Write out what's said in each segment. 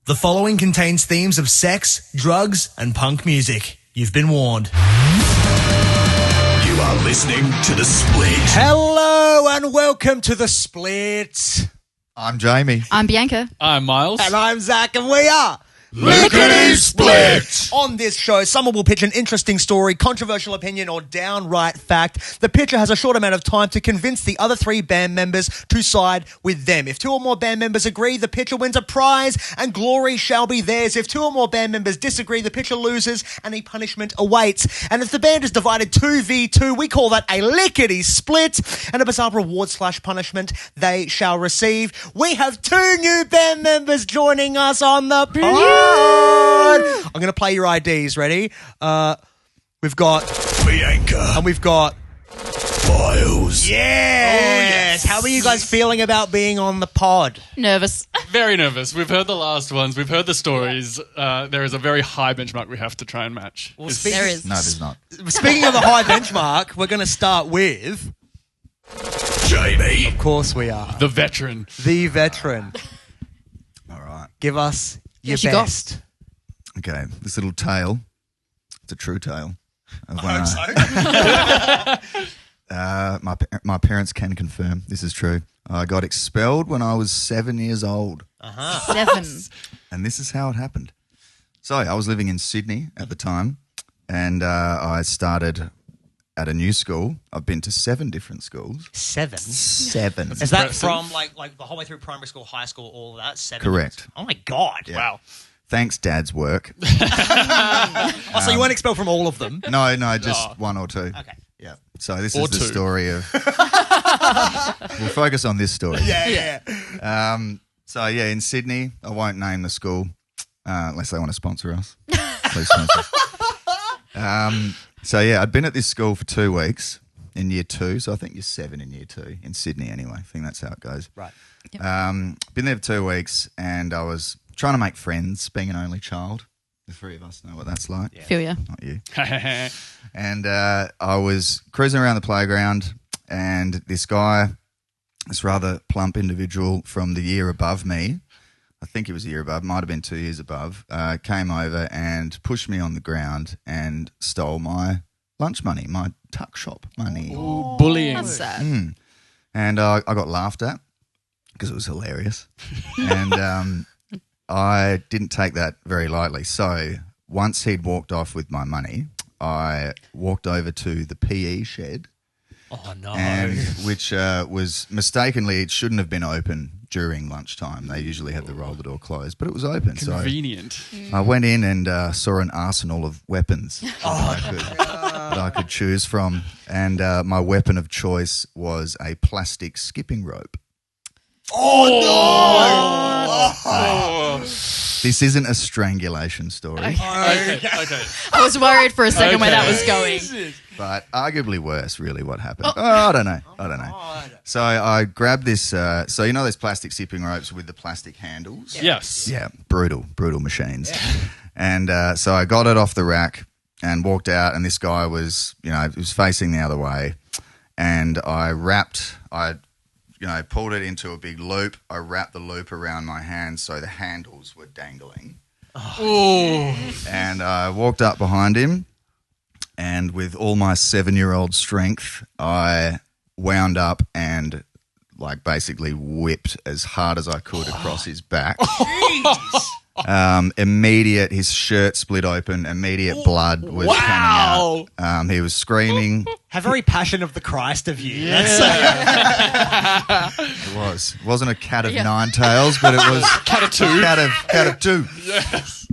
The following contains themes of sex, drugs, and punk music. You've been warned. You are listening to The Split. Hello and welcome to The Split. I'm Jamie. I'm Bianca. I'm Miles. And I'm Zach, and we are Lickity Split. On this show, someone will pitch an interesting story, controversial opinion, or downright fact. The pitcher has a short amount of time to convince the other three band members to side with them. If two or more band members agree, the pitcher wins a prize and glory shall be theirs. If two or more band members disagree, the pitcher loses and a punishment awaits. And if the band is divided 2v2, we call that a lickety split, and a bizarre reward/punishment they shall receive. We have two new band members joining us on the pod. I'm going to play your IDs. Ready? We've got Bianca. And we've got Miles. Yes. How are you guys feeling about being on the pod? Nervous. Very nervous. We've heard the last ones. We've heard the stories. There is a very high benchmark we have to try and match. There is. No, there's not. Speaking of the high benchmark, we're going to start with... Jamie. Of course we are. The veteran. The veteran. All right. Give us your Yes, you got. best. Okay, this little tale. It's a true tale. Of when my parents can confirm this is true. I got expelled when I was 7 years old. 7. And this is how it happened. So I was living in Sydney at the time, and I started at a new school. I've been to 7 different schools. 7? 7. Is that from like the whole way through primary school, high school, all of that? 7? Correct. Oh my God. Yeah. Wow. Thanks, Dad's work. So you weren't expelled from all of them? No, just one or two. Okay. Yeah. So this Or is the two. story of... We'll focus on this story. Yeah. So, in Sydney, I won't name the school unless they want to sponsor us. Please sponsor us. I'd been at this school for 2 weeks in year 2. So I think you're 7 in year 2 in Sydney anyway. I think that's how it goes. Right. Been there for 2 weeks, and I was trying to make friends, being an only child. The three of us know what that's like. Feel ya. Not you. And I was cruising around the playground, and this guy, this rather plump individual from the year above me, I think he was a year above, might have been 2 years above, came over and pushed me on the ground and stole my lunch money, my tuck shop money. Ooh, bullying. That's sad. And I got laughed at because it was hilarious. And I didn't take that very lightly. So once he'd walked off with my money, I walked over to the PE shed. Oh, no. And which was mistakenly, it shouldn't have been open during lunchtime. They usually have the roller door closed, but it was open. Convenient. So I went in and saw an arsenal of weapons that I could choose from. And my weapon of choice was a plastic skipping rope. This isn't a strangulation story, Okay. I was worried for a second where that was going. but arguably worse, really, what happened. I don't know. So I grabbed this, so you know those plastic skipping ropes with the plastic handles? Yes. Yeah, brutal machines. Yeah. And so I got it off the rack and walked out, and this guy was, he was facing the other way, and I pulled it into a big loop. I wrapped the loop around my hands so the handles were dangling. And I walked up behind him, and with all my 7-year-old strength, I wound up and basically whipped as hard as I could across his back. His shirt split open, immediate blood was coming out. He was screaming. How very passion of the Christ of you. Yeah. It was. It wasn't a cat of 9 tails, but it was Cat of 2. Cat of 2. Yes.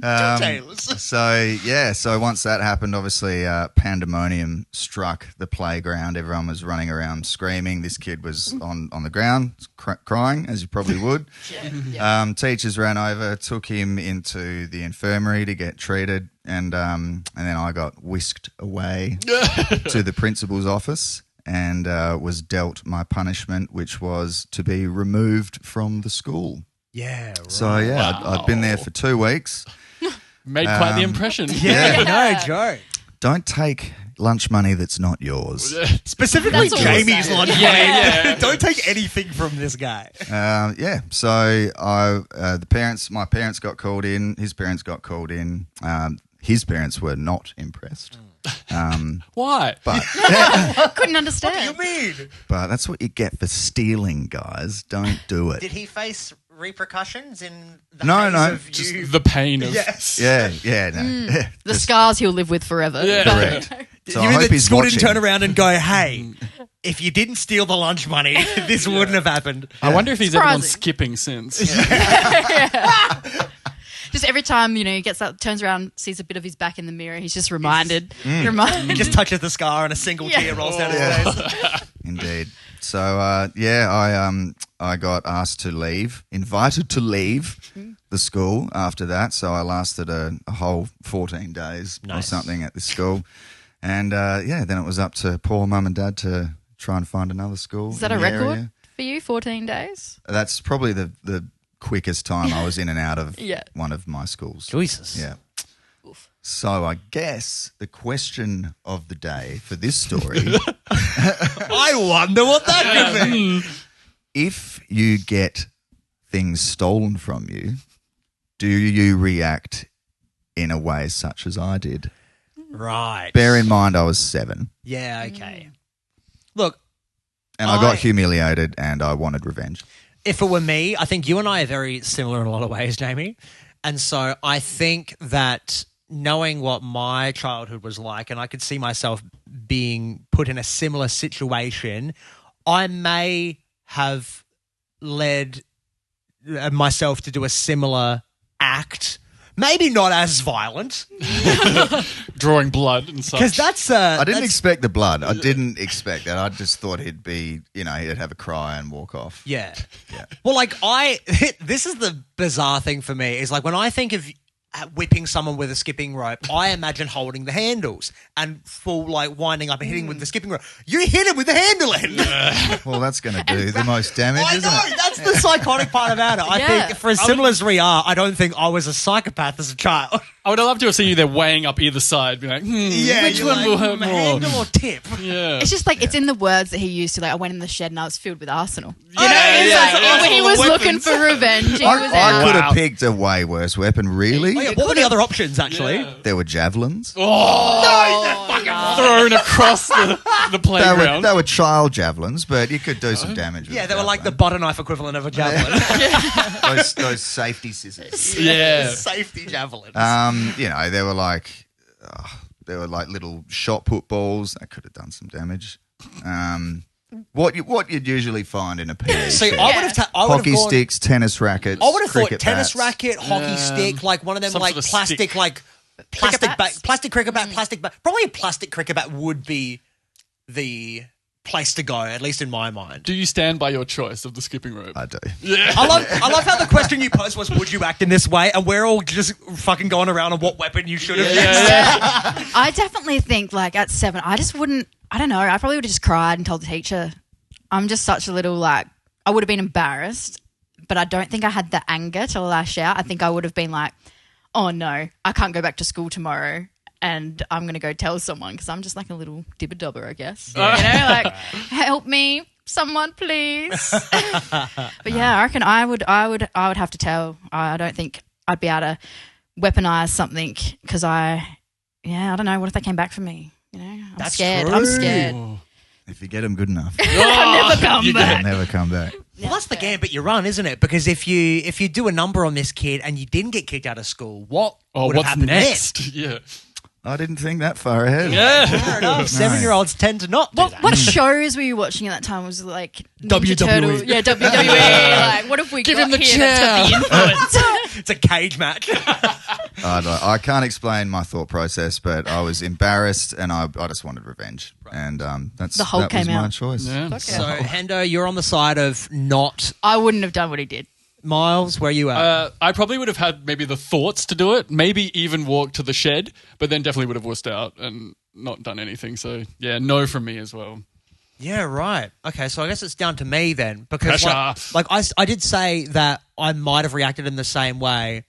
So once that happened, obviously pandemonium struck the playground. Everyone was running around screaming. This kid was on the ground crying, as you probably would. Teachers ran over, took him into the infirmary to get treated, and then I got whisked away to the principal's office and was dealt my punishment, which was to be removed from the school. Yeah, right. So, I'd been there for 2 weeks. Made quite the impression. Yeah, no joke. Don't take lunch money that's not yours. Specifically That's all we're Jamie's saying. lunch Yeah, money. Don't take anything from this guy. So my parents got called in. His parents got called in. His parents were not impressed. Why? But Couldn't understand. mean? but that's what you get for stealing, guys. Don't do it. Did he face repercussions in the No, haze no, of Just you? the pain of Yes. Yeah, no. The scars he'll live with forever. Yeah. But- Correct. So You I mean hope the he's school watching. didn't turn around and go, hey, if you didn't steal the lunch money, this wouldn't have happened. I wonder if he's ever gone Surprising. skipping since. Just every time, he gets up, turns around, sees a bit of his back in the mirror, he's just reminded. He just touches the scar and a single tear rolls down his face. Indeed. So I got asked to leave, invited to leave the school after that. So I lasted a whole 14 days or something at this school, and then it was up to poor mum and dad to try and find another school. Is that in a the record area. for you, 14 days? That's probably the quickest time I was in and out of Yeah. one of my schools. Jesus. Yeah. So I guess the question of the day for this story, I wonder what that could be. if you get things stolen from you, do you react in a way such as I did? Right. Bear in mind I was 7 Yeah, okay. Look, and I got humiliated and I wanted revenge. if it were me, I think you and I are very similar in a lot of ways, Jamie. And so I think that knowing what my childhood was like, and I could see myself being put in a similar situation, I may have led myself to do a similar act. Maybe not as violent, Drawing blood and such. because that's I didn't expect the blood. I didn't expect that. I just thought he'd be, he'd have a cry and walk off. Yeah. Well, this is the bizarre thing for me is like when I think of whipping someone with a skipping rope, I imagine holding the handles and full winding up and hitting with the skipping rope. You hit him with the handle end. Well, that's going to do the most damage, I isn't know. it? That's the psychotic part about it. I Yeah. think for as similar as we are, I don't think I was a psychopath as a child. I would have loved to have seen you there weighing up either side, being like, which you're one will like, hurt more? handle or tip? Yeah. It's just it's in the words that he used to, I went in the shed and I was filled with arsenal. Yeah, yeah. When he was looking for revenge, he was I out. could have picked a way worse weapon, really. Oh, yeah. What were the other options, actually? Yeah. There were javelins. Thrown across the playground. They were child javelins, but you could do some damage with Yeah, a they were like the javelin. butter knife equivalent of a javelin. those safety scissors. Yeah. Safety javelins. They were like little shot put balls. That could have done some damage. What you'd usually find in a PE See, shed. I would have Hockey gone, sticks, tennis rackets. I would have thought cricket tennis bats. racket, hockey stick, like one of them, Some like sort of plastic, stick. like plastic bats? plastic cricket bat, plastic bat. Probably a plastic cricket bat would be the place to go, at least in my mind. Do you stand by your choice of the skipping rope? I do. I love how the question you posed was, would you act in this way? And we're all just fucking going around on what weapon you should have used. I definitely think at 7, I just wouldn't, I don't know, I probably would have just cried and told the teacher. I'm just such a little I would have been embarrassed, but I don't think I had the anger to lash out. I think I would have been like, oh no, I can't go back to school tomorrow and I'm going to go tell someone because I'm just like a little dibber-dobber, I guess. Help me, someone please. But yeah, I reckon I would have to tell. I don't think I'd be able to weaponize something because I don't know. What if they came back for me? I'm That's scared. true. I'm scared. If you get them good enough, I'll never come they'll back. never come back. Well, that's the gambit you run, isn't it? Because if you do a number on this kid and you didn't get kicked out of school, what would have What's happened next? Yeah. I didn't think that far ahead. Yeah. Fair enough. 7-year-olds tend to not do that. What shows were you watching at that time? Was it like Ninja WWE. Turtles? Yeah, WWE. What have we Give got him the here that's got the influence? It's a cage match. I can't explain my thought process, but I was embarrassed and I just wanted revenge. And that Hulk was came my out. choice. Yeah. So, Hendo, you're on the side of not I wouldn't have done what he did. Miles. Where you at? I probably would have had maybe the thoughts to do it, maybe even walk to the shed, but then definitely would have wussed out and not done anything. So, yeah, no from me as well. Yeah, right. Okay, so I guess it's down to me then. Because Pressure. I did say that I might have reacted in the same way,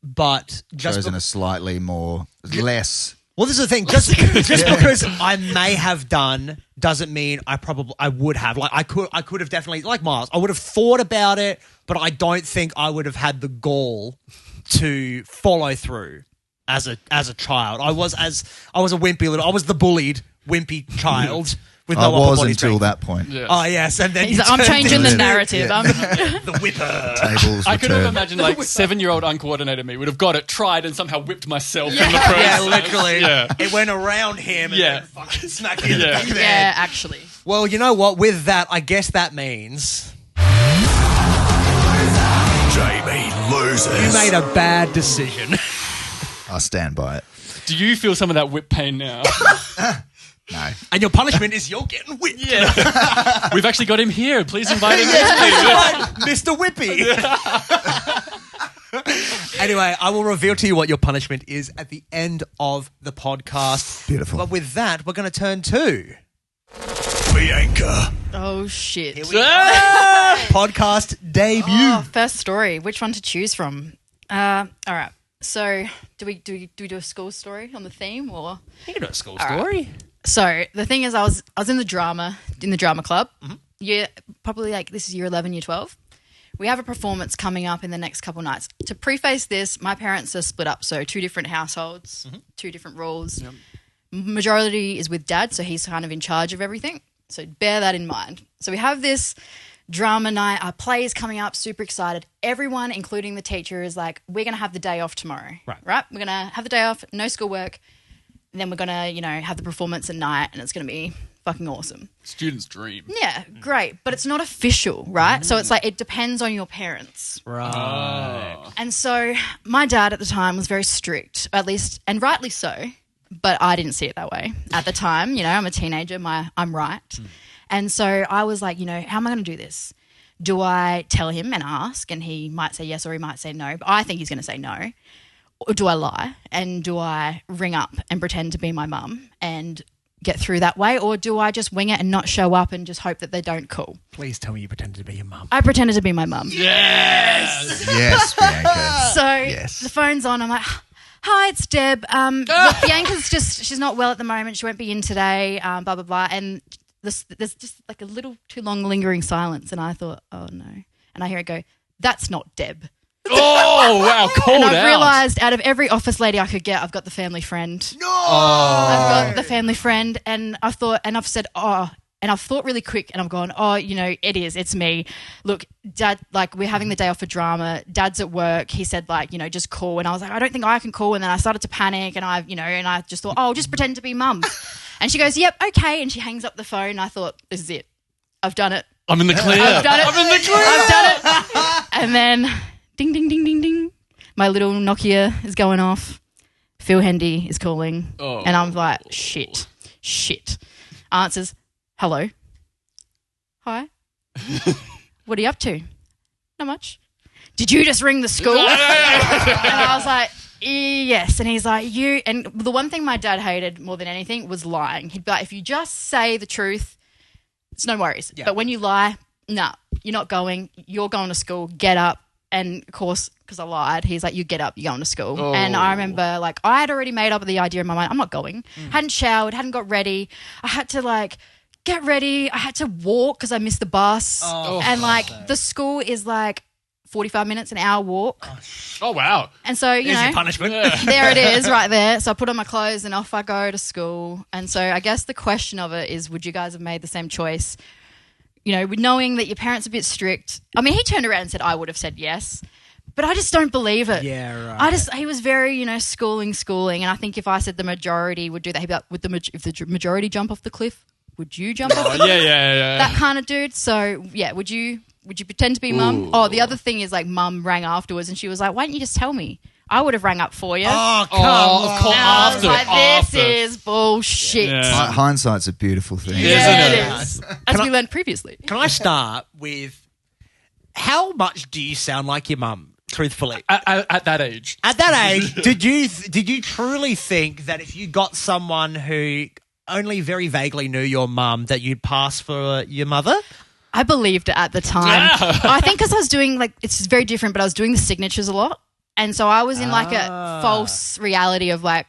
but just Chosen a slightly less Well, this is the thing. Just because I may have done doesn't mean I would have. Like I could have definitely, like Miles, I would have thought about it, but I don't think I would have had the gall to follow through as a child. I was a the bullied wimpy child with no I upper was body until strength. that point. Yeah. Oh yes, and then He's you like, I'm turned changing the into narrative. I'm the whipper. Tables I could have returned. imagined like 7-year-old uncoordinated me would have got it, tried, and somehow whipped myself in the process. Yeah, literally. Yeah. It went around him and Yeah. then fucking smacked him in the Yeah. back of the yeah, head. actually. Well, you know what? With that, I guess that means Jamie loses. you made a bad decision. I stand by it. Do you feel some of that whip pain now? No. And your punishment is you're getting whipped. Yeah. We've actually got him here. Please invite him next Mr. Whippy. Anyway, I will reveal to you what your punishment is at the end of the podcast. Beautiful. But with that, we're going to turn to Bianca. Oh, shit. podcast debut. Oh, first story. Which one to choose from? All right. So, do we do a school story on the theme, or? You can do a school All right. story. So the thing is, I was in the drama club. Yeah, probably like this is year 11, year 12. We have a performance coming up in the next couple nights. To preface this, my parents are split up, so 2 different households, 2 different roles. Yep. Majority is with dad, so he's kind of in charge of everything. So bear that in mind. So we have this drama night. Our play is coming up, super excited. Everyone, including the teacher, is like, we're going to have the day off tomorrow. Right? We're going to have the day off, no schoolwork. And then we're going to, have the performance at night and it's going to be fucking awesome. Student's dream. Yeah, great. But it's not official, right? So it's like it depends on your parents. Right. And so my dad at the time was very strict, at least, and rightly so, but I didn't see it that way at the time. I'm a teenager. I'm right. And so I was like, how am I going to do this? Do I tell him and ask and he might say yes or he might say no, but I think he's going to say no. Or do I lie and do I ring up and pretend to be my mum and get through that way, or do I just wing it and not show up and just hope that they don't call? Please tell me you pretended to be your mum. I pretended to be my mum. Yes. Yes, Bianca. So the phone's on. I'm like, hi, it's Deb. Look, Bianca's she's not well at the moment. She won't be in today, blah, blah, blah. And there's just like a little too long lingering silence. And I thought, oh, no. And I hear it go, that's not Deb. Oh, wow. Called And I've out. realised out of every office lady I could get, I've got the family friend. No! I've got the family friend, and I've said, oh, and I've thought really quick, and I'm going, oh, it's me. Look, Dad, like, we're having the day off for drama. Dad's at work. He said, like, just call. And I was like, I don't think I can call. And then I started to panic, and I just thought, oh, I'll just pretend to be mum. And she goes, yep, okay. And she hangs up the phone, and I thought, this is it. I've done it. I'm in the clear. I've done it. I'm in the clear. I've done it. And then, ding, ding, ding, ding, ding. My little Nokia is going off. Phil Hendy is calling. Oh. And I'm like, shit. Answers, hello. Hi. What are you up to? Not much. Did you just ring the school? And I was like, yes. And he's like, you. And the one thing my dad hated more than anything was lying. He'd be like, if you just say the truth, it's no worries. Yeah. But when you lie, nah, you're not going. You're going to school. Get up. And, of course, because I lied, he's like, you get up, you're going to school. Oh. And I remember, like, I had already made up the idea in my mind, I'm not going. Hadn't showered, hadn't got ready. I had to, like, get ready. I had to walk because I missed the bus. Oh, and, like, the school is, like, 45 minutes, an hour walk. Oh, wow. And so, There's your punishment. there it is right there. So I put on my clothes and off I go to school. And so I guess the question of it is, would you guys have made the same choice? Knowing that your parents are a bit strict. I mean, he turned around and said, I would have said yes. But I just don't believe it. Yeah, right. He was very, schooling. And I think if I said the majority would do that, he'd be like, if the majority jump off the cliff, would you jump off the cliff? Yeah. That kind of dude. So, yeah, would you pretend to be mum? Oh, the other thing is, like, mum rang afterwards and she was like, why didn't you just tell me? I would have rang up for you. Oh, come Oh, on. of course. And I was like, this After. is bullshit. Yeah. Hindsight's a beautiful thing. Yeah, Isn't it it? is. As we learned previously. Can I start with how much do you sound like your mum, truthfully? At that age. At that age, did you truly think that if you got someone who only very vaguely knew your mum that you'd pass for your mother? I believed it at the time. Yeah. I think because I was doing, like, it's very different, but I was doing the signatures a lot. And so I was in, like, a false reality of, like,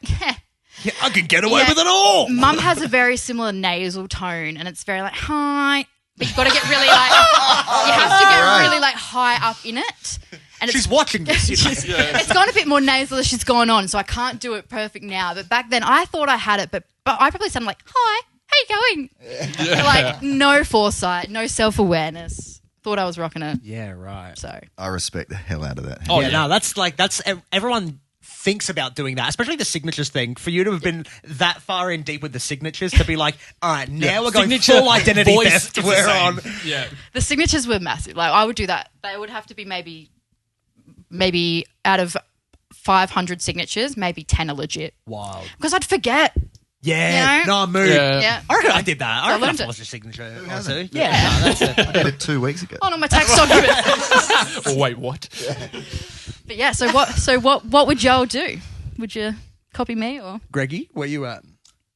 Yeah, I could get away with it all. Mum has a very similar nasal tone, and it's very like hi, but you've got to get really like you have to get really like high up in it. And She's watching this. It's gone a bit more nasal as she's gone on, so I can't do it perfect now. But back then, I thought I had it, but I probably sounded like, "Hi, how you going?" Like no foresight, no self-awareness. Thought I was rocking it. Yeah, right. So I respect the hell out of that. Oh yeah, no, that's everyone thinks about doing that, especially the signatures thing. For you to have been that far in deep with the signatures to be like, all right, now we're going Signature, full identity voice theft. is the We're same. on. Yeah. the signatures were massive. Like I would do that. They would have to be maybe out of 500 signatures, maybe 10 are legit. Wild. Because I'd forget. Yeah. You know? No, mood. Yeah. Yeah. I reckon I did that. I reckon I learned it. forced a signature. Also. Yeah, no, that's it. I did it 2 weeks ago. On my tax document. Oh, wait, what? But yeah, so what would y'all do? Would you copy me or? Greggy, where you at?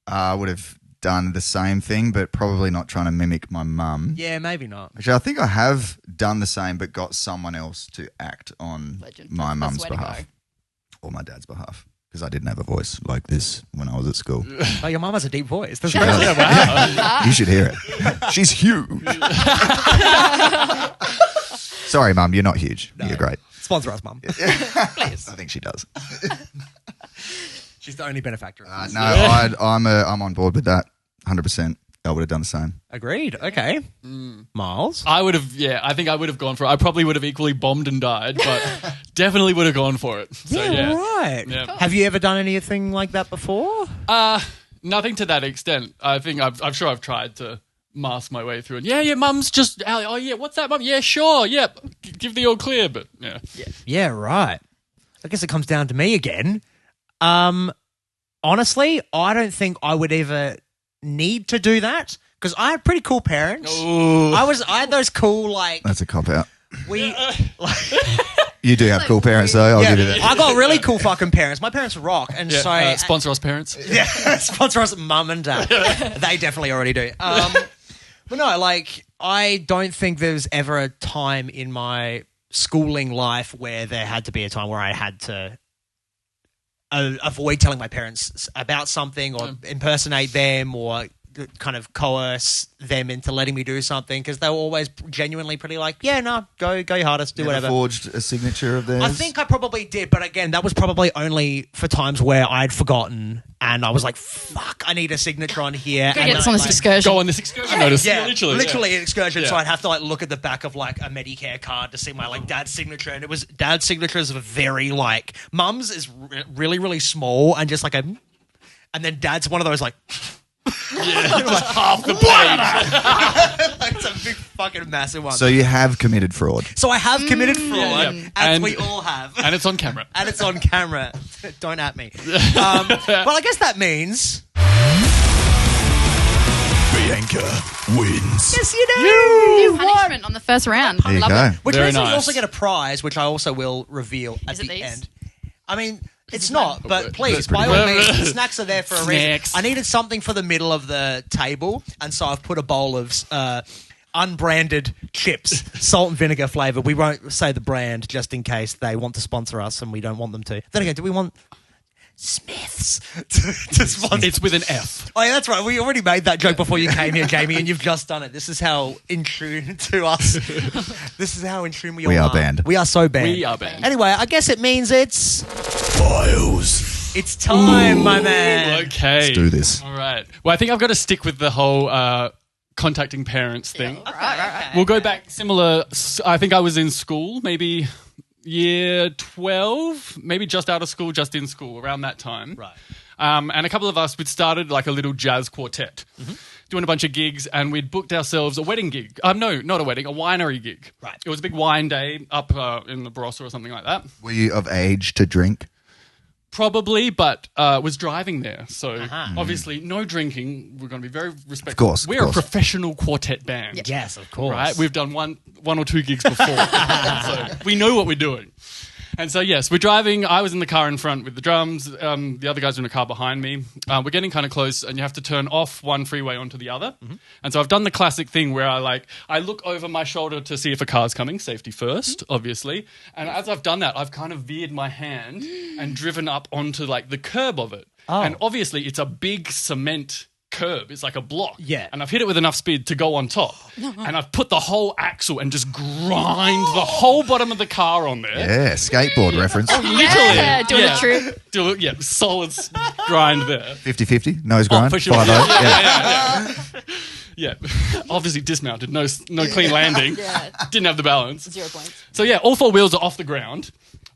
I would have done the same thing, but probably not trying to mimic my mum. Yeah, maybe not. Actually, I think I have done the same, but got someone else to act on Legend. my That's mum's way to behalf go. or my dad's behalf, because I didn't have a voice like this when I was at school. Oh, your mum has a deep voice. That's She crazy. does. You should hear it. She's huge. Sorry, Mum, you're not huge. You're great. Sponsor us, mum. I think she does. She's the only benefactor. No, I'm on board with that. 100%. I would have done the same. Agreed. Okay. Miles? I would have, I think I would have gone for it. I probably would have equally bombed and died, but definitely would have gone for it. So, yeah. right. Yeah. Have you ever done anything like that before? Nothing to that extent. I think I'm sure I've tried to mask my way through it. Yeah, mum's just, oh yeah, what's that, mum? Yeah, sure, yeah, give the all clear, but yeah. Yeah, right. I guess it comes down to me again. Honestly, I don't think I would ever need to do that because I had pretty cool parents. Ooh. I had those cool That's a cop out. we. You do have cool parents, though. I'll give you that. I got really cool fucking parents. My parents rock, and so sponsor us, parents. yeah, sponsor us, mum and dad. They definitely already do. But no, like I don't think there's ever a time in my schooling life where there had to be a time where I had to avoid telling my parents about something or impersonate them or kind of coerce them into letting me do something because they were always genuinely pretty like, yeah, no, go your hardest, do Never whatever. forged a signature of theirs? I think I probably did, but again, that was probably only for times where I'd forgotten and I was like, fuck, I need a signature on here. Gotta And get this on this like, excursion. Go on this excursion notice. yeah, literally an excursion. Yeah. So I'd have to like look at the back of like a Medicare card to see my like dad's signature, and it was dad's signature is very like mum's is really really small and just like a, and then dad's one of those like. half the page. It's a big fucking massive one. So you have committed fraud. So I have committed fraud, yeah. as And- we all have. And it's on camera. And it's on camera. Don't at me. Well, I guess that means... Bianca wins. Yes, you do! Punishment on the first round. There you Love go. it. Which Very means that you nice. also get a prize, which I also will reveal at Is it the these? end. I mean, it's not, but That's please, pretty by all good. means, the snacks are there for a reason. Snacks. I needed something for the middle of the table, and so I've put a bowl of unbranded chips, salt and vinegar flavour. We won't say the brand just in case they want to sponsor us and we don't want them to. Then again, do we want Smiths to sponsor? It's with an F. Oh, yeah, that's right. We already made that joke before you came here, Jamie, and you've just done it. This is how in tune to us. This is how in tune we all We are are. banned. We are so banned. We are banned. Anyway, I guess it means it's Files. time, my man. Okay. Let's do this. All right. Well, I think I've got to stick with the whole contacting parents thing. Right. We'll go back similar. I think I was in school, maybe year 12, maybe just out of school, just in school, around that time. Right. And a couple of us, we'd started like a little jazz quartet, doing a bunch of gigs, and we'd booked ourselves a wedding gig. No, not a wedding, a winery gig. Right. It was a big wine day up in the Barossa or something like that. Were you of age to drink? Probably, but was driving there. So obviously no drinking. We're going to be very respectful. course, of We're a course. professional quartet band. Yes, of course. Right? We've done one or two gigs before. So we know what we're doing. And so, yes, we're driving. I was in the car in front with the drums. The other guys were in the car behind me. We're getting kind of close, and you have to turn off one freeway onto the other. And so I've done the classic thing where I look over my shoulder to see if a car's coming, safety first, obviously. And as I've done that, I've kind of veered my hand and driven up onto like the curb of it. And obviously, it's a big cement curb. It's like a block. Yeah. And I've hit it with enough speed to go on top. And I've put the whole axle and just grind the whole bottom of the car on there. Yeah, skateboard reference. Literally. Yeah, doing a trick. Solid grind there. 50-50, nose grind, for sure. 5-0. Yeah. Obviously dismounted, no clean landing. Didn't have the balance. 0 points. So yeah, all 4 wheels are off the ground.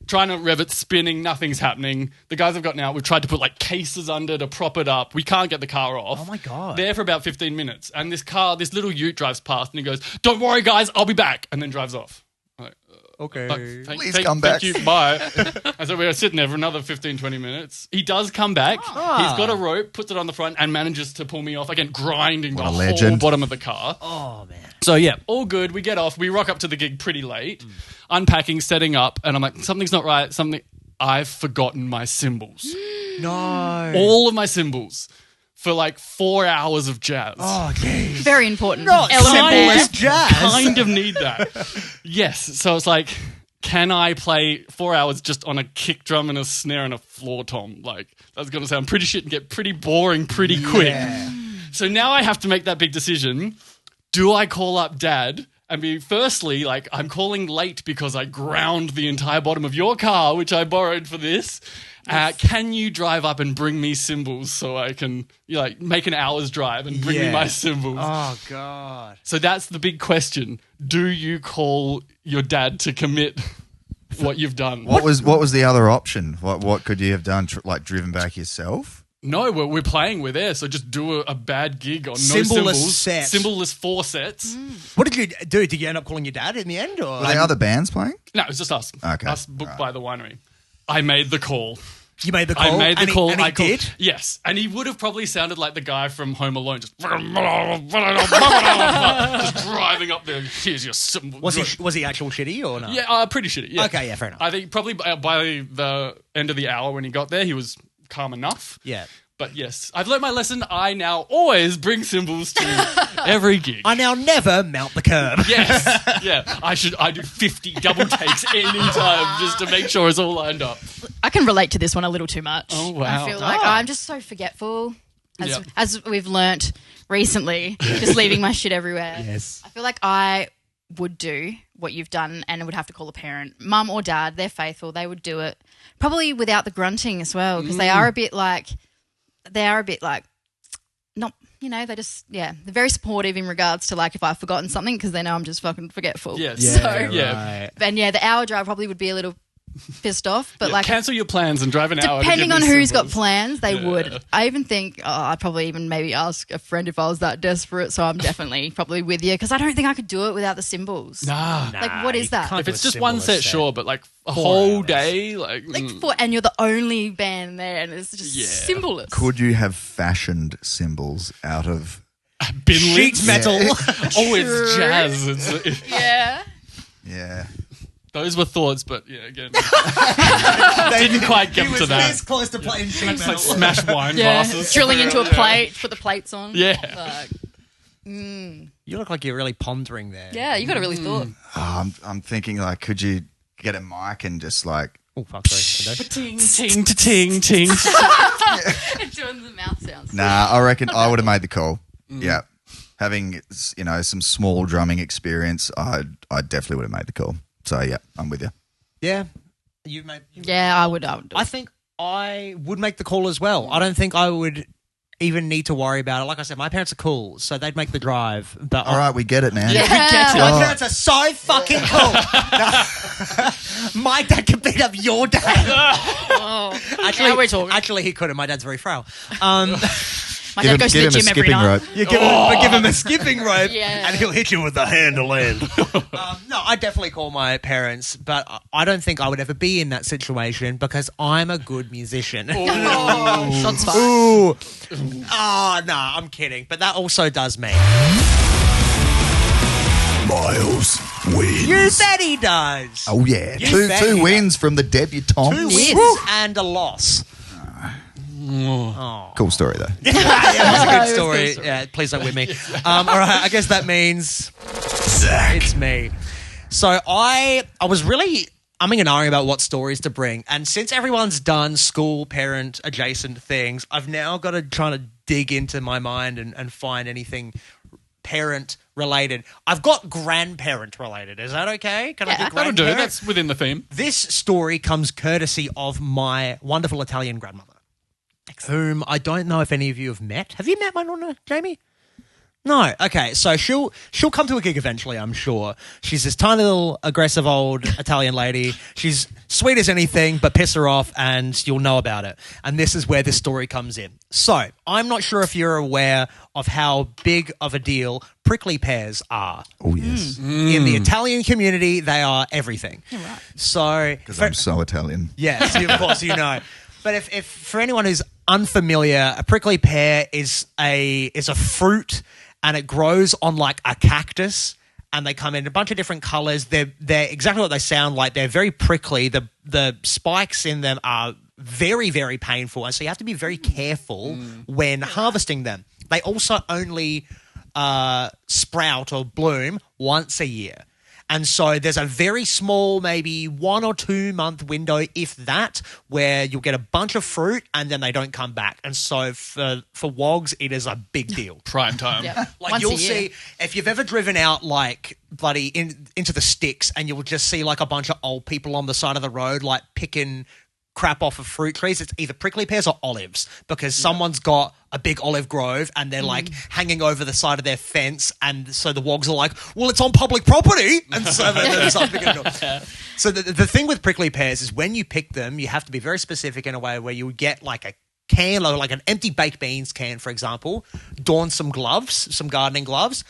Trying to rev it, spinning, nothing's happening. The guys have gotten out. We've tried to put like cases under to prop it up. We can't get the car off. Oh my God. There for about 15 minutes. And this little ute drives past and he goes, "Don't worry guys, I'll be back." And then drives off. I'm like, Okay. Please come back. Thank you, bye. And so we were sitting there for another 15, 20 minutes. He does come back. He's got a rope, puts it on the front and manages to pull me off. Again, grinding the a whole legend. bottom of the car. Oh, man. So yeah, all good. We get off. We rock up to the gig pretty late, unpacking, setting up. And I'm like, something's not right. I've forgotten my cymbals. No. All of my cymbals. For like 4 hours of jazz. Oh, geez. Very important. Not element there. simple as jazz. Kind of need that. Yes. So it's like, can I play 4 hours just on a kick drum and a snare and a floor tom? Like, that's going to sound pretty shit and get pretty boring pretty quick. So now I have to make that big decision. Do I call up Dad and be firstly like, I'm calling late because I ground the entire bottom of your car, which I borrowed for this. Can you drive up and bring me cymbals so I can make an hour's drive and bring me my cymbals? Oh, God. So that's the big question. Do you call your dad to commit what you've done? What was the other option? What could you have done? Driven back yourself? No, we're playing with air, so just do a bad gig on no Cymballless cymbals. set. Cymballless 4 sets. What did you do? Did you end up calling your dad in the end? Or? Were there other bands playing? No, it was just us. Okay. Us booked by the winery. I made the call. You made the call? I made the and call. And he I called, did? Yes. And he would have probably sounded like the guy from Home Alone, just driving up there. Here's your cymbal. Was he actual shitty or not? Yeah, pretty shitty. Yeah. Okay, yeah, fair enough. I think probably by the end of the hour when he got there, he was calm enough. Yeah. But yes, I've learned my lesson. I now always bring cymbals to every gig. I now never mount the curb. Yes. Yeah. I do 50 double takes anytime just to make sure it's all lined up. I can relate to this one a little too much. Oh, wow. I feel like I'm just so forgetful, Yep. as we've learnt recently, just leaving my shit everywhere. Yes. I feel like I would do what you've done and would have to call a parent. Mum or dad, they're faithful. They would do it. Probably without the grunting as well, because they are a bit like, not, they just, they're very supportive in regards to like if I've forgotten something because they know I'm just fucking forgetful. Yes. So, Yeah. and the hour drive probably would be a little pissed off, but like cancel your plans and drive an hour. depending to on give me who's got cymbals. plans, they would. I even think I'd probably even maybe ask a friend if I was that desperate. So I'm definitely probably with you because I don't think I could do it without the cymbals. Nah. Like, what is that? can't If do it's a just one cymballless set, sure, but like a 4 whole hours. day, And you're the only band there, and it's just cymballless. Could you have fashioned cymbals out of? bin Sheet lids. metal. Oh, it's True. jazz. Yeah. Yeah. Those were thoughts, but yeah, again, didn't quite get to that. This close to playing sheet It's like metal. smash wine Yeah. glasses. Drilling into a Yeah. plate, put the plates on. Yeah. Like, You look like you're really pondering there. yeah, you got to really thought. Oh, I'm thinking like, could you get a mic and just like? Oh, fuck, sorry. Ting, ting, ting, ting. Doing the mouth sounds. Nah, I reckon I would have made the call. Yeah, having some small drumming experience, I definitely would have made the call. So yeah, I'm with you. Yeah. You've made. Yeah, I would do I it. think I would make the call as well. I don't think I would even need to worry about it. Like I said, my parents are cool, so they'd make the drive. But All right, we get it, man. Yeah. my parents are so fucking cool. My dad could beat up your dad. Oh, now we're talking. Actually, he couldn't. My dad's very frail. My dad goes to the gym every night. You give him a skipping rope, Yeah. and he'll hit you with the handle end. No, I definitely call my parents, but I don't think I would ever be in that situation because I'm a good musician. Oh, shots fired. Ooh. Oh, no, I'm kidding. But that also does me. Miles wins. You bet he does. Oh yeah, You bet two he wins from the debutante. 2 wins Woo. and a loss. Cool story though. Yeah, that's a good It was a story. good story. Yeah, please don't with me. All right, I guess that means Zach. it's me. So I was really I'm and ahhing about what stories to bring. And since everyone's done school, parent, adjacent things, I've now got to try to dig into my mind and find anything parent related. I've got grandparent related. Is that okay? Can I do That'll grandparent? do. That's within the theme. This story comes courtesy of my wonderful Italian grandmother, whom I don't know if any of you have met. Have you met my Nonna, Jamie? No. Okay, so she'll come to a gig eventually, I'm sure. She's this tiny little aggressive old Italian lady. She's sweet as anything, but piss her off and you'll know about it. And this is where this story comes in. So, I'm not sure if you're aware of how big of a deal prickly pears are. Oh, yes. In the Italian community, they are everything. You're right. So, Because I'm so Italian. yes, of course you know. But if for anyone who's unfamiliar, a prickly pear is a fruit, and it grows on like a cactus, and they come in a bunch of different colors. They're exactly what they sound like. They're very prickly. The spikes in them are very, very painful, and so you have to be very careful when harvesting them. They also only sprout or bloom once a year. And so there's a very small, maybe 1 or 2 month window, if that, where you'll get a bunch of fruit and then they don't come back. And so for wogs, it is a big deal. Prime time. Yep. Like Once you'll a year. see, if you've ever driven out like bloody into the sticks, and you'll just see like a bunch of old people on the side of the road like picking crap off of fruit trees. It's either prickly pears or olives, because someone's got a big olive grove and they're like hanging over the side of their fence, and so the wogs are like, well, it's on public property, and so they start picking it up. So the thing with prickly pears is when you pick them, you have to be very specific in a way where you would get like a can, or like an empty baked beans can, for example, don some gloves, some gardening gloves,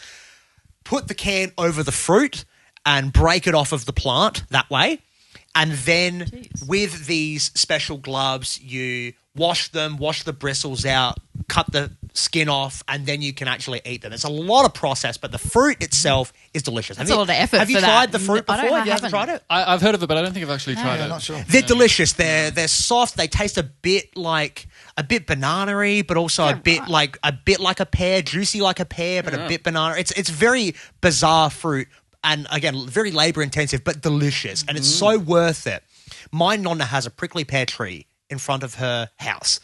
put the can over the fruit and break it off of the plant that way. And then with these special gloves, you wash them, wash the bristles out, cut the skin off, and then you can actually eat them. It's a lot of process, but the fruit itself is delicious. That's a lot of effort Have you for tried that. the fruit I don't- before? I Have you haven't haven't. tried it? I've heard of it, but I don't think I've actually tried it. Not sure. They're delicious. They're soft. They taste a bit banana-y, but also a bit like a pear, juicy like a pear, but a bit banana. It's very bizarre fruit. And again, very labor intensive, but delicious. And it's so worth it. My Nonna has a prickly pear tree in front of her house.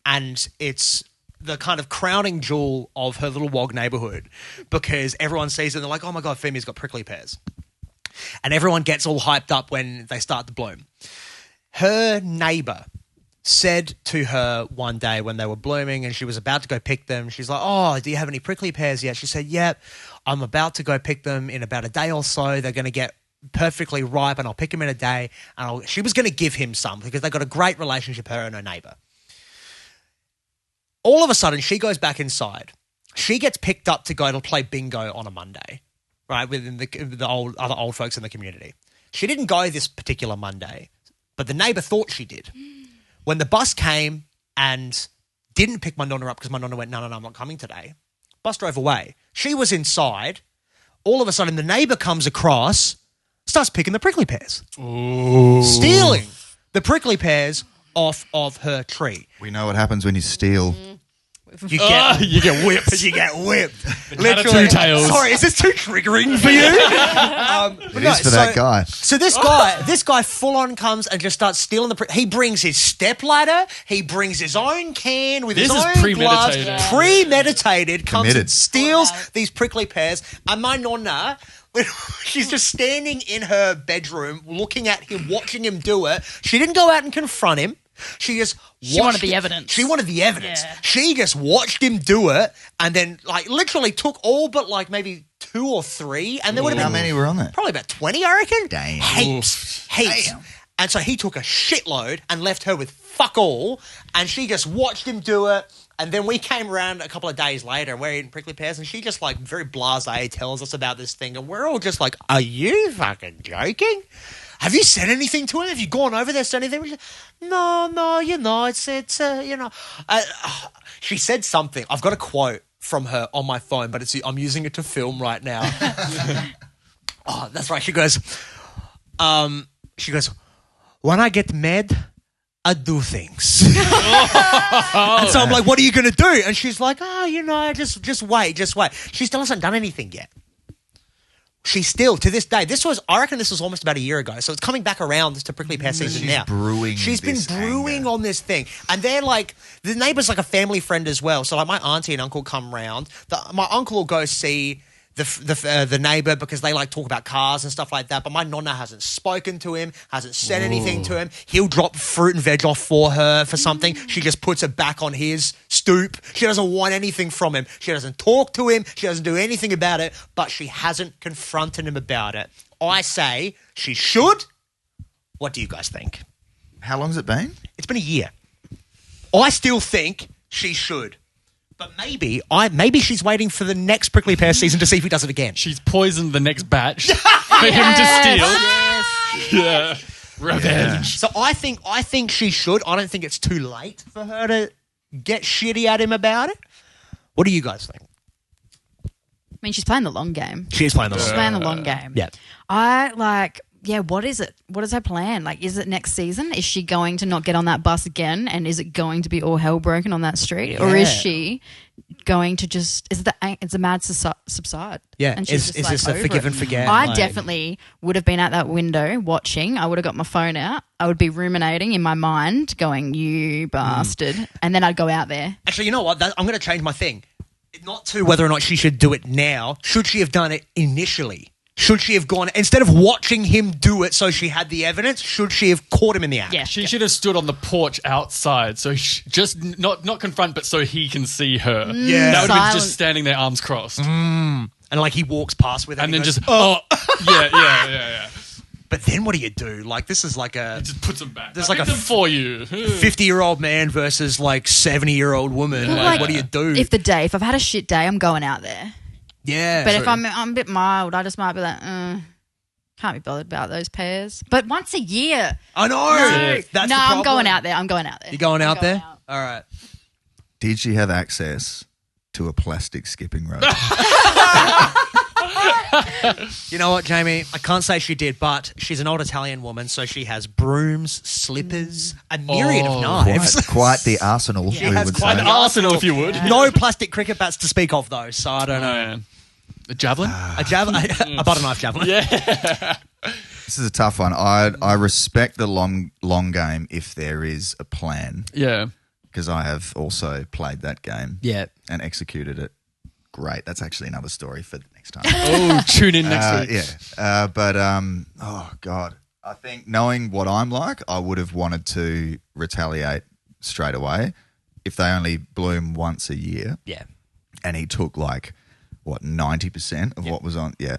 And it's the kind of crowning jewel of her little wog neighborhood, because everyone sees it and they're like, oh my God, Femi's got prickly pears. And everyone gets all hyped up when they start to bloom. Her neighbor said to her one day when they were blooming and she was about to go pick them, she's like, oh, do you have any prickly pears yet? She said, yep, I'm about to go pick them in about a day or so. They're going to get perfectly ripe and I'll pick them in a day. And she was going to give him some because they got a great relationship, her and her neighbor. All of a sudden, she goes back inside. She gets picked up to go to play bingo on a Monday, right, within the other old folks in the community. She didn't go this particular Monday, but the neighbor thought she did. When the bus came and didn't pick my Nonna up because my Nonna went, no, I'm not coming today. Bus drove away. She was inside. All of a sudden, the neighbor comes across, starts picking the prickly pears. Ooh. Stealing the prickly pears off of her tree. We know what happens when you steal. You get whipped. You get whipped. Literally. Two tails. Sorry, is this too triggering for you? It is for that guy. So this guy full on comes and just starts stealing he brings his stepladder. He brings his own can with This his is own gloves. premeditated. Premeditated. Comes Committed. and steals these prickly pears. And my Nonna, she's just standing in her bedroom looking at him, watching him do it. She didn't go out and confront him. She just wanted the evidence. She wanted the evidence. Yeah. She just watched him do it and then like literally took all but like maybe 2 or 3. And there would have How been many were on there? probably about 20, I reckon. Damn. Heaps. Damn. And so he took a shitload and left her with fuck all. And she just watched him do it. And then we came around a couple of days later and we're eating prickly pears and she just like very blasé tells us about this thing. And we're all just like, are you fucking joking? Have you said anything to him? Have you gone over there, said anything? No, it's she said something. I've got a quote from her on my phone, but I'm using it to film right now. Oh, that's right. She goes, when I get mad, I do things. And so I'm like, what are you going to do? And she's like, just wait. She still hasn't done anything yet. She's still, to this day, I reckon this was almost about a year ago, so it's coming back around to prickly pear season now. She's been brewing on this thing. And they're like, the neighbour's like a family friend as well. So like my auntie and uncle come round. My uncle will go see the neighbour because they like talk about cars and stuff like that. But my Nonna hasn't spoken to him, hasn't said anything to him. He'll drop fruit and veg off for her for something. She just puts it back on his stoop. She doesn't want anything from him. She doesn't talk to him. She doesn't do anything about it, but she hasn't confronted him about it. I say she should. What do you guys think? How long's it been? It's been a year. I still think she should. But maybe she's waiting for the next prickly pear season to see if he does it again. She's poisoned the next batch for him to steal. Yes. Yeah. Revenge. Yeah. So I think she should. I don't think it's too late for her to get shitty at him about it. What do you guys think? I mean, she's playing the long game. She is playing the She's playing the long game. Yeah. What is it? What is her plan? Like, is it next season? Is she going to not get on that bus again? And is it going to be all hell broken on that street? Or is she going to just, it's a mad subside? Yeah. And Is this a forgive and forget? I definitely would have been at that window watching. I would have got my phone out. I would be ruminating in my mind going, you bastard. And then I'd go out there. Actually, you know what? I'm going to change my thing. Not to whether or not she should do it now. Should she have done it initially? Should she have gone, instead of watching him do it so she had the evidence, should she have caught him in the act? Yeah. She should have stood on the porch outside, so just not confront, but so he can see her. Yeah. That would have been Silent. just standing there, arms crossed, And like he walks past with it. and then goes, just yeah. But then what do you do? Like this is like a It just puts them back. There's I like picked a them for you. 50-year-old man versus like 70-year-old woman. Like, what do you do? If I've had a shit day, I'm going out there. yeah. But if I'm a bit mild, I just might be like, can't be bothered about those pears. But once a year. I know. No, That's the I'm problem. going out there. I'm going out there. You're going out there? out. All right. Did she have access to a plastic skipping rope? You know what, Jamie? I can't say she did, but she's an old Italian woman, so she has brooms, slippers, a myriad of knives. Quite the arsenal, we has would quite say. An arsenal, if you would. No plastic cricket bats to speak of, though, so I don't know. Yeah. A javelin? A butter knife javelin. Yeah. This is a tough one. I respect the long game if there is a plan, Yeah. because I have also played that game Yeah. and executed it. Great. That's actually another story for the next time. Oh, tune in next week. Yeah. Oh, God. I think knowing what I'm like, I would have wanted to retaliate straight away if they only bloom once a year. Yeah. And he took 90% of what was on. Yeah.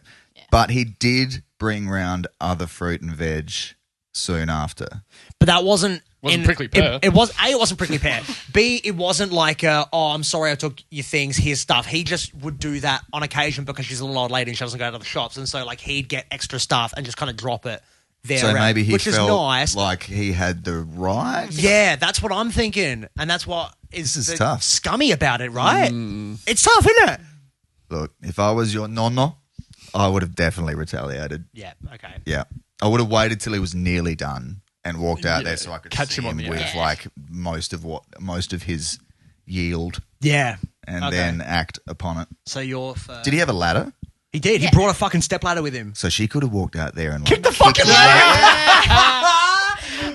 But he did bring round other fruit and veg soon after. But that wasn't prickly pear. It wasn't prickly pear. B, it wasn't like, I'm sorry I took your things, here's stuff. He just would do that on occasion because she's a little old lady and she doesn't go to the shops. And so, he'd get extra stuff and just kind of drop it there. So maybe he which felt is nice. like he had the right. Yeah, that's what I'm thinking. And that's what is tough. scummy about it, right? It's tough, isn't it? Look, if I was your Nonna, I would have definitely retaliated. Yeah, okay. Yeah. I would have waited till he was nearly done and walked out there so I could Catch see him on the with act. most of his yield Yeah. and Okay. then act upon it. So you're first. Did he have a ladder? He did. He brought a fucking stepladder with him. So she could have walked out there and Kick the fucking ladder!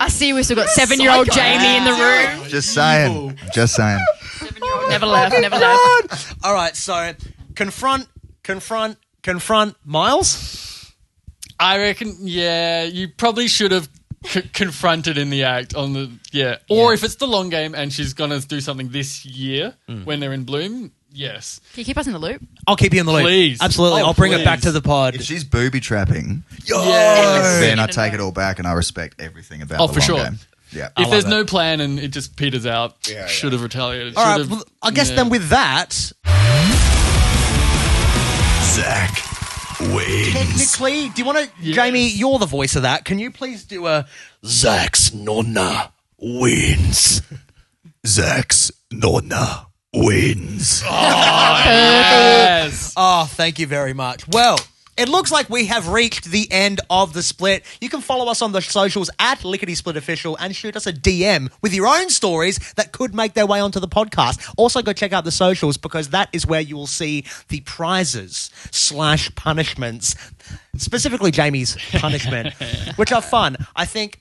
I see we've still got 7-year-old Jamie in the room. Just saying. 7-year-old never left. All right, so confront Miles. I reckon, you probably should have confronted in the act on the, Or if it's the long game and she's going to do something this year when they're in bloom, yes. Can you keep us in the loop? I'll keep you in the loop. Please. Absolutely. Oh, I'll bring it back please. to the pod. If she's booby trapping, Yes. then I take it all back and I respect everything about the for long sure. game. Yeah. If there's love no plan and it just peters out, Yeah, should have retaliated. All right, Should have- well, I guess then with that, Zach wins. technically, do you want to, Yes. Jamie, you're the voice of that. Can you please do a, Zach's Nonna wins. Zach's Nonna wins. Yes. oh, thank you very much. Well, It looks like we have reached the end of the split. You can follow us on the socials at Lickity Split Official and shoot us a DM with your own stories that could make their way onto the podcast. Also, go check out the socials because that is where you will see the prizes / punishments, specifically Jamie's punishment, which are fun. I think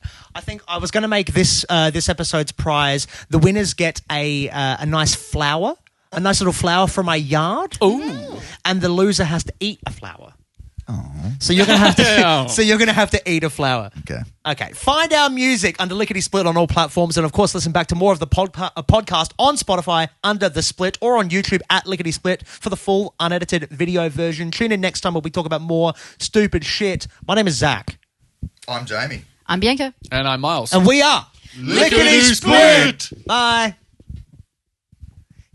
I was going to make this episode's prize. The winners get a nice flower. A nice little flower from my yard. Ooh. And the loser has to eat a flower. Oh. So you're gonna have to eat a flower. Okay. Find our music under Lickety Split on all platforms, and of course, listen back to more of the podcast on Spotify under The Split or on YouTube at Lickety Split for the full unedited video version. Tune in next time where we talk about more stupid shit. My name is Zach. I'm Jamie. I'm Bianca. And I'm Miles. And we are Lickety Split. Bye.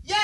Yeah.